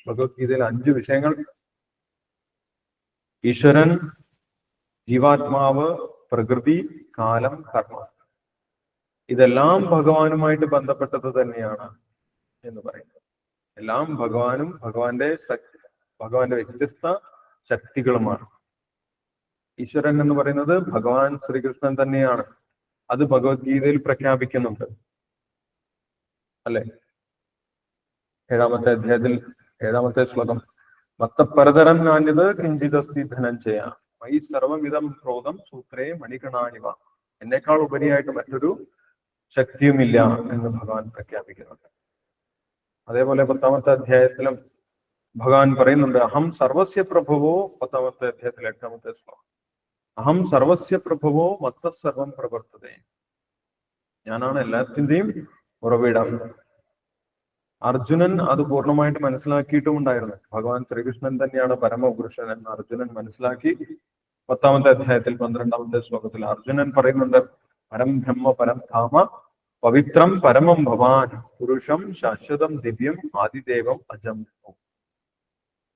ഭഗവത്ഗീതയിൽ 5 വിഷയങ്ങൾ: ഈശ്വരൻ, ജീവാത്മാവ്, പ്രകൃതി, കാലം, കർമ്മം. ഇതെല്ലാം ഭഗവാനുമായിട്ട് ബന്ധപ്പെട്ടത് തന്നെയാണ് എന്ന് പറയുന്നത്. എല്ലാം ഭഗവാനും ഭഗവാന്റെ വ്യത്യസ്ത ശക്തികളുമാണ്. ഈശ്വരൻ എന്ന് പറയുന്നത് ഭഗവാൻ ശ്രീകൃഷ്ണൻ തന്നെയാണ്. അത് ഭഗവത്ഗീതയിൽ പ്രഖ്യാപിക്കുന്നുണ്ട് അല്ലെ? 7ാമത്തെ അധ്യായത്തിൽ 7ാമത്തെ ശ്ലോകം, മത്തപരതരം നാന്യത് കിഞ്ചിതസ്തി ധനഞ്ജയ മയി സർവമിതം ക്രോധം സൂത്രേ മണികണാണിവ. എന്നേക്കാൾ ഉപരിയായിട്ട് മറ്റൊരു ശക്തിയുമില്ല എന്ന് ഭഗവാൻ പ്രഖ്യാപിക്കുന്നുണ്ട്. അതേപോലെ 10ാമത്തെ അധ്യായത്തിലും ഭഗവാൻ പറയുന്നുണ്ട്, അഹം സർവസ്യ പ്രഭുവോ. 10ാമത്തെ അധ്യായത്തിൽ 8ാമത്തെ ശ്ലോകം, അഹം സർവസ്യ പ്രഭുവോ മത്ത സർവം പ്രവർത്തതേ. ഞാനാണ് എല്ലാത്തിന്റെയും ഉറവിടം. അർജുനൻ അത് പൂർണ്ണമായിട്ട് മനസ്സിലാക്കിയിട്ടും ഉണ്ടായിരുന്നു. ഭഗവാൻ ശ്രീകൃഷ്ണൻ തന്നെയാണ് പരമപുരുഷൻ എന്ന് അർജുനൻ മനസ്സിലാക്കി. 10ാമത്തെ അധ്യായത്തിൽ 12ാമത്തെ ശ്ലോകത്തിൽ അർജുനൻ പറയുന്നുണ്ട്, പരം ബ്രഹ്മ പരം ധാമ പവിത്രം പരമം ഭവാൻ പുരുഷം ശാശ്വതം ദിവ്യം ആദിദേവം അജം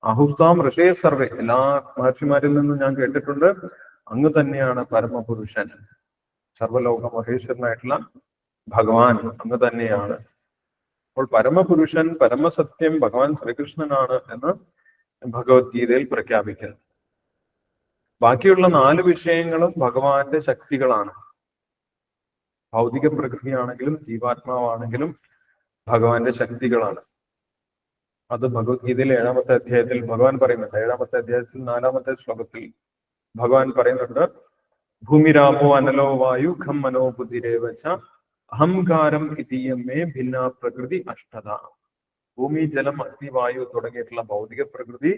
ആഹുസ്താം ഋഷേ സർവേ. എല്ലാ മഹർഷിമാരിൽ നിന്നും ഞാൻ കേട്ടിട്ടുണ്ട്, അങ്ങ് തന്നെയാണ് പരമപുരുഷൻ, സർവലോക മഹേശ്വരനായിട്ടുള്ള ഭഗവാൻ അങ്ങ് തന്നെയാണ്. അപ്പോൾ പരമപുരുഷൻ പരമസത്യം ഭഗവാൻ ശ്രീകൃഷ്ണനാണ് എന്ന് ഭഗവത്ഗീതയിൽ പ്രഖ്യാപിക്കുന്നു. ബാക്കിയുള്ള 4 വിഷയങ്ങളും ഭഗവാന്റെ ശക്തികളാണ്. ഭൗതിക പ്രകൃതിയാണെങ്കിലും ജീവാത്മാവാണെങ്കിലും ഭഗവാന്റെ ശക്തികളാണ്. അത് ഭഗവത്ഗീതയിൽ 7ാമത്തെ അധ്യായത്തിൽ ഭഗവാൻ പറയുന്നുണ്ട്. 7ാമത്തെ അധ്യായത്തിൽ 4ാമത്തെ ശ്ലോകത്തിൽ ഭഗവാൻ പറയുന്നുണ്ട്, ഭൂമിരാപോ അനലോ വായു ഖം മനോ ബുദ്ധിരേവച അഹംകാരം ഇതീയമേ ഭിന്ന പ്രകൃതി അഷ്ടത. ഭൂമി ജലം അഗ്നി വായു തുടങ്ങിയിട്ടുള്ള ഭൗതിക പ്രകൃതി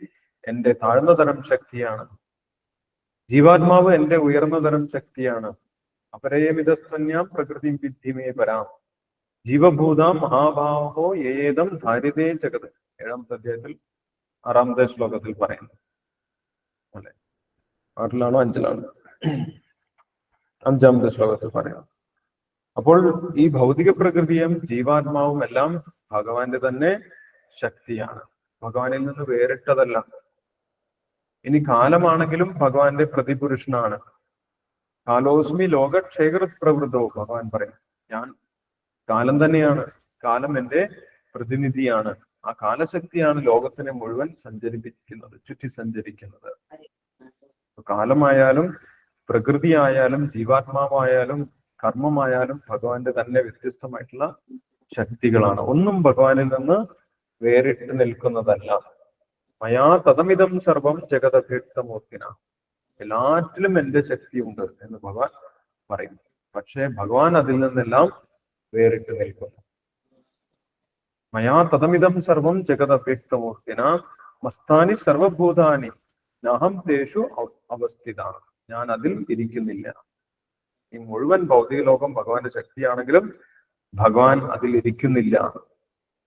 എന്റെ താഴ്ന്ന തരം ശക്തിയാണ്. ജീവാത്മാവ് എന്റെ ഉയർന്ന തരം ശക്തിയാണ്. അപരയമിതസ്തന്യാം പ്രകൃതി വിദ്ധിമേ പരാം ജീവഭൂതാം മഹാഭാവോ ഏതം ധാര്യതേ ജഗത്. 7ാമത്തെ അധ്യായത്തിൽ 6ാമത്തെ ശ്ലോകത്തിൽ പറയുന്നു അല്ലെ? 6ലാണോ 5ലാണോ? 5ാമത്തെ ശ്ലോകത്തിൽ പറയുന്നു. അപ്പോൾ ഈ ഭൗതിക പ്രകൃതിയും ജീവാത്മാവും എല്ലാം ഭഗവാന്റെ തന്നെ ശക്തിയാണ്, ഭഗവാനിൽ നിന്ന് വേറിട്ടതല്ല. ഇനി കാലമാണെങ്കിലും ഭഗവാന്റെ പ്രതിപുരുഷനാണ്. കാലോസ്മി ലോകക്ഷേകൃത് പ്രവൃത്തോ. ഭഗവാൻ പറയും, ഞാൻ കാലം തന്നെയാണ്, കാലം എന്റെ പ്രതിനിധിയാണ്. ആ കാലശക്തിയാണ് ലോകത്തിനെ മുഴുവൻ സഞ്ചരിപ്പിക്കുന്നത്, ചുറ്റി സഞ്ചരിക്കുന്നത്. കാലമായാലും പ്രകൃതിയായാലും ജീവാത്മാവായാലും കർമ്മമായാലും ഭഗവാന്റെ തന്നെ വ്യത്യസ്തമായിട്ടുള്ള ശക്തികളാണ്. ഒന്നും ഭഗവാനിൽ നിന്ന് വേറിട്ട് നിൽക്കുന്നതല്ല. മയാ തതമിതം സർവം ജഗദഭീക്തമൂർത്തിന. എല്ലാറ്റിലും എന്റെ ശക്തിയുണ്ട് എന്ന് ഭഗവാൻ പറയും. പക്ഷെ ഭഗവാൻ അതിൽ നിന്നെല്ലാം വേറിട്ട് നിൽക്കുന്നു. മയാ തതമിതം സർവം ജഗദഭീക്തമൂർത്തിന മസ്താനി സർവഭൂതാനി നഹം തേഷു അവസ്ഥിതാണ്. ഞാൻ അതിൽ ഇരിക്കുന്നില്ല. ഈ മുഴുവൻ ഭൗതിക ലോകം ഭഗവാന്റെ ശക്തിയാണെങ്കിലും ഭഗവാൻ അതിൽ ഇരിക്കുന്നില്ല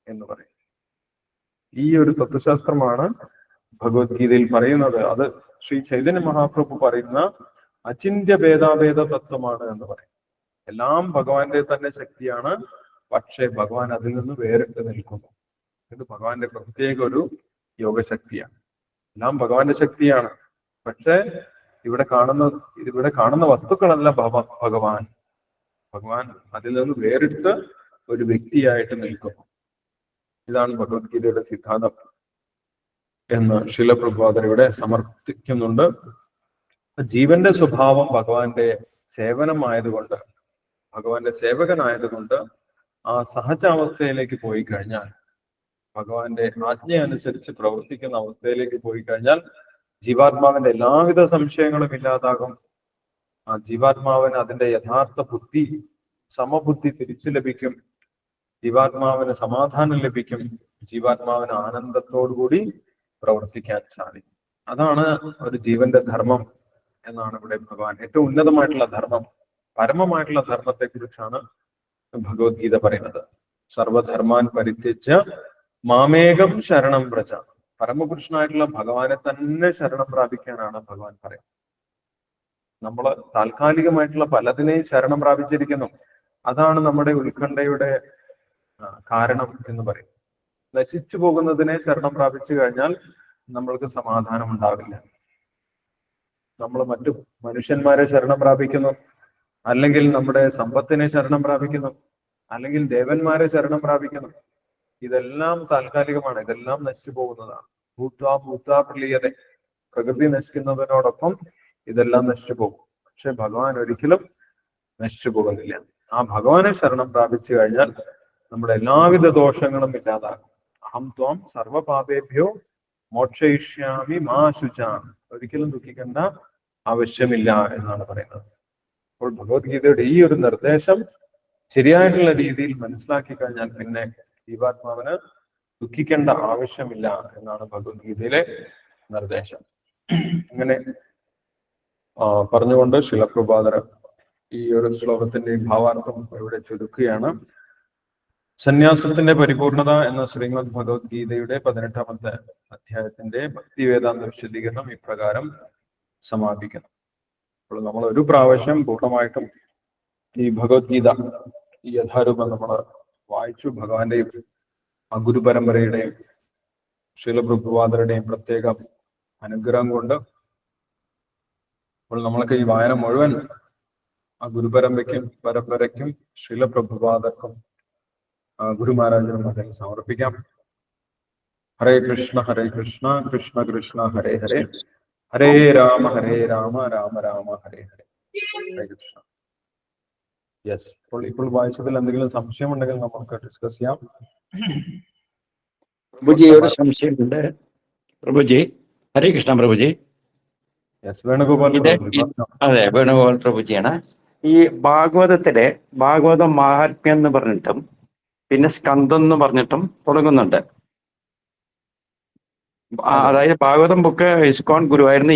എന്ന് പറയും. ഈ ഒരു തത്വശാസ്ത്രമാണ് ഭഗവത്ഗീതയിൽ പറയുന്നത്. അത് ശ്രീ ചൈതന്യ മഹാപ്രഭു പറയുന്ന അചിന്ത്യ ഭേദാഭേദ തത്വമാണ് എന്ന് പറയും. എല്ലാം ഭഗവാന്റെ തന്നെ ശക്തിയാണ്, പക്ഷെ ഭഗവാൻ അതിൽ നിന്ന് വേറിട്ട് നിൽക്കുന്നു. ഇത് ഭഗവാന്റെ പ്രത്യേക ഒരു യോഗശക്തിയാണ്. എല്ലാം ഭഗവാന്റെ ശക്തിയാണ്, പക്ഷെ ഇവിടെ കാണുന്ന വസ്തുക്കളല്ല ഭഗവാൻ. ഭഗവാൻ അതിൽ നിന്ന് വേറിട്ട് ഒരു വ്യക്തിയായിട്ട് നിൽക്കുന്നു. ഇതാണ് ഭഗവത്ഗീതയുടെ സിദ്ധാന്തം എന്ന് ശില പ്രഭുപാദർ ഇവിടെ സമർത്ഥിക്കുന്നുണ്ട്. ജീവന്റെ സ്വഭാവം ഭഗവാന്റെ സേവനമായതുകൊണ്ട്, ഭഗവാന്റെ സേവകനായതുകൊണ്ട് ആ സഹജാവസ്ഥയിലേക്ക് പോയി കഴിഞ്ഞാൽ, ഭഗവാന്റെ ആജ്ഞ അനുസരിച്ച് പ്രവർത്തിക്കുന്ന അവസ്ഥയിലേക്ക് പോയി കഴിഞ്ഞാൽ ജീവാത്മാവിന്റെ എല്ലാവിധ സംശയങ്ങളും ഇല്ലാതാകും. ആ ജീവാത്മാവിന് അതിന്റെ യഥാർത്ഥ ബുദ്ധി, സമബുദ്ധി തിരിച്ചു ലഭിക്കും. ജീവാത്മാവിന് സമാധാനം ലഭിക്കും. ജീവാത്മാവിന് ആനന്ദത്തോടുകൂടി പ്രവർത്തിക്കാൻ സാധിക്കും. അതാണ് ഒരു ജീവന്റെ ധർമ്മം എന്നാണ് ഇവിടെ ഭഗവാൻ. ഏറ്റവും ഉന്നതമായിട്ടുള്ള ധർമ്മം, പരമമായിട്ടുള്ള ധർമ്മത്തെ കുറിച്ചാണ് ഭഗവത്ഗീത പറയുന്നത്. സർവധർമാൻ പരിത്യജ്യ മാമേകം ശരണം വ്രജ. പരമപുരുഷനായിട്ടുള്ള ഭഗവാനെ തന്നെ ശരണം പ്രാപിക്കാനാണ് ഭഗവാൻ പറയുന്നത്. നമ്മൾ താൽക്കാലികമായിട്ടുള്ള പലതിനെയും ശരണം പ്രാപിച്ചിരിക്കുന്നു. അതാണ് നമ്മുടെ ഉത്കണ്ഠയുടെ കാരണം എന്ന് പറയും. നശിച്ചു പോകുന്നതിനെ ശരണം പ്രാപിച്ചു കഴിഞ്ഞാൽ നമ്മൾക്ക് സമാധാനം ഉണ്ടാവില്ല. നമ്മൾ മറ്റു മനുഷ്യന്മാരെ ശരണം പ്രാപിക്കുന്നു, അല്ലെങ്കിൽ നമ്മുടെ സമ്പത്തിനെ ശരണം പ്രാപിക്കുന്നു, അല്ലെങ്കിൽ ദേവന്മാരെ ശരണം പ്രാപിക്കുന്നു. ഇതെല്ലാം താൽക്കാലികമാണ്, ഇതെല്ലാം നശിച്ചു പോകുന്നതാണ്. ഭൂത്വാ ഭൂത്വാ പ്രളീയത. പ്രകൃതി നശിക്കുന്നതിനോടൊപ്പം ഇതെല്ലാം നശിച്ചു പോകും. പക്ഷെ ഭഗവാൻ ഒരിക്കലും നശിച്ചു പോകുന്നില്ല. ആ ഭഗവാനെ ശരണം പ്രാപിച്ചു കഴിഞ്ഞാൽ നമ്മുടെ എല്ലാവിധ ദോഷങ്ങളും ഇല്ലാതാകും. അഹം ത്വം സർവപാപേഭ്യോ മോക്ഷയിഷ്യാമി മാ ശുചാം. ഒരിക്കലും ദുഃഖിക്കേണ്ട ആവശ്യമില്ല എന്നാണ് പറയുന്നത്. അപ്പോൾ ഭഗവത്ഗീതയുടെ ഈ ഒരു നിർദ്ദേശം ശരിയായിട്ടുള്ള രീതിയിൽ മനസ്സിലാക്കി കഴിഞ്ഞാൽ പിന്നെ ജീവാത്മാവിന് ദുഃഖിക്കേണ്ട ആവശ്യമില്ല എന്നാണ് ഭഗവത്ഗീതയിലെ നിർദ്ദേശം. ഇങ്ങനെ പറഞ്ഞുകൊണ്ട് ശിലപ്രഭാതർ ഈ ഒരു ശ്ലോകത്തിന്റെ ഭാവാർത്ഥം ഇവിടെ ചുരുക്കുകയാണ്. സന്യാസത്തിന്റെ പരിപൂർണത എന്ന ശ്രീമദ് ഭഗവത്ഗീതയുടെ 18ാമത്തെ അധ്യായത്തിന്റെ ഭക്തി വേദാന്ത വിശദീകരണം ഇപ്രകാരം സമാപിക്കുന്നു. അപ്പോൾ നമ്മൾ ഒരു പ്രാവശ്യം പൂർണ്ണമായിട്ടും ഈ ഭഗവത്ഗീത ഈ യഥാരൂപം നമ്മൾ വായിച്ചു. ഭഗവാന്റെയും ആ ഗുരുപരമ്പരയുടെയും ശീലപ്രഭുപാദരുടെയും പ്രത്യേക അനുഗ്രഹം കൊണ്ട് അപ്പോൾ നമ്മൾക്ക് ഈ വായന മുഴുവൻ ആ പരമ്പരയ്ക്കും ശീലപ്രഭുപാദർക്കും ഗുരു മഹാരാജനും അതിൽ സമർപ്പിക്കാം. ഹരേ കൃഷ്ണ കൃഷ്ണ കൃഷ്ണ ഹരേ ഹരേ, ഹരേ രാമ രാമ രാമ ഹരേ ഹരേ. ഹരേ കൃഷ്ണ. യെസ്, ഇപ്പോൾ വായിച്ചതിൽ എന്തെങ്കിലും സംശയമുണ്ടെങ്കിൽ നമുക്ക് ഡിസ്കസ് ചെയ്യാം. പ്രഭുജി ഒരു സംശയമുണ്ട്. പ്രഭുജി, ഹരേ കൃഷ്ണ പ്രഭുജി. യെസ്, വേണുഗോപാൽ. അതെ, വേണുഗോപാൽ പ്രഭുജിയാണ്. ഈ ഭാഗവതത്തിലെ ഭാഗവതം മാഹാത്മ്യം എന്ന് പറഞ്ഞിട്ടും പിന്നെ സ്കന്ധം എന്ന് പറഞ്ഞിട്ടും തുടങ്ങുന്നുണ്ട്. അതായത് ഭാഗവതം ബുക്ക് ഇസ്കോൺ ഗുരുവായൂരിന്